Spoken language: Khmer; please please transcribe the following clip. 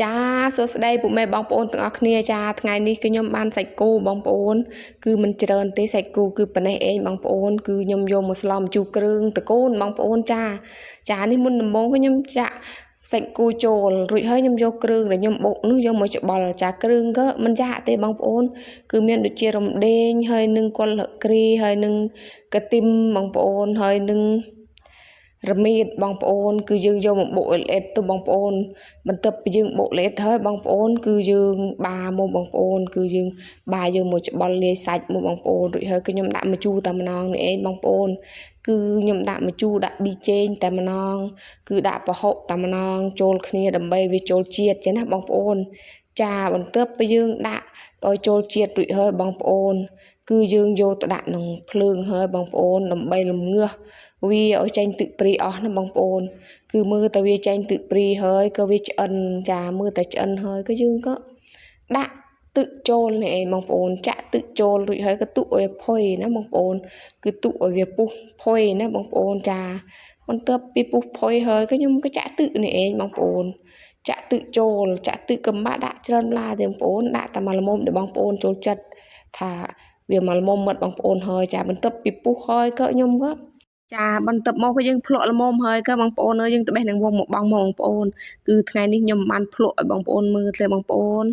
ចាសួស្តីពុកម៉ែបងប្អូនទាំងអស់គ្នាចាថ្ងៃនេះគឺខ្ញុំបានសាច់គោបងប្អូនគឺមិនច្រើនទេសាច់គោគឺប៉ណេះឯងបងប្អូនគឺខ្ញុំយកមកស្លម្ជូរគ្រឿងតកូនបងប្អូនចានេះមុនដំបូងខ្ញុំចាក់សាច់គោចូលរួចហើយខ្ញុំយកគ្រឿងដែលខ្ញុំបុកនោះយកមកច្បល់ចាគ្រឿងក៏មិនយ៉ាក់ទេបងប្អូនគឺមានដូចជារំដេងហើយនឹងគល់លក្រីហើយនឹងកាទីមបងប្អូនហើយនឹងរមៀតបងប្អូនគឺយើងយកមកបុកល្អិតទៅបងប្អូនបន្ទាប់ពីយើងបុកល្អិតហើយបងប្អូនគឺយើងបាមកបងប្អូនគឺយើងបាយើងមកច្បល់លាយសាច់មកបងប្អូនរួចហើយគឺខ្ញុំដាក់ម្ជូរតែម្ដងនេះឯងបងប្អូនគឺខ្ញុំដាក់ម្ជូរដាក់ប៊ីចេងតែម្ដងគឺដាក់ប្រហុកតែម្ដងចូលគ្នាដើម្បីវាចូលជាតិចឹងណាបងប្អូនចាបន្ទាប់ពីយើងដាក់ឲ្យចូលជាតិរួចហើយបងប្អូនគឺយើងយកទៅដាក់ក្នុងភ្លើងហើយបងប្អូនដើម្បីលំងើសវាឲ្យចេញទឹកព្រីអស់ណាបងប្អូនគឺមើលតែវាចេញទឹកព្រីហើយក៏វាឆ្អិនចាមើលតែឆ្អិនហើយក៏យើងក៏ដាក់ទឹកចូលនេះឯងបងប្អូនចាក់ទឹកចូលរួចហើយក៏ទុកឲ្យផុយណាបងប្អូនគឺទុកឲ្យវាពុះផុយណាបងប្អូនចាបន្ទាប់ពីពុះផុយហើយក៏ខ្ញុំក៏ចាក់ទឹកនេះឯងបងប្អូនចាក់ទឹកចូលចាក់ទឹកកំបាក់ដាក់ច្រើនឡាទេបងប្អូនដាក់តែមកល្មមđểបងប្អូនចូលចិត្តថាវាមកល្មមមាត់បងប្អូនហើយចាបន្ទាប់ពីពុះហើយក៏ខ្ញុំក៏ចាបន្ទាប់មកក៏យើងភ្លក់ល្មមហើយក៏បងប្អូនអើយយើងត្បេះនឹងវងមកបងប្អូនគឺថ្ងៃនេះខ្ញុំបានភ្លក់ឲ្យបងប្អូនមើលទេបងប្អូន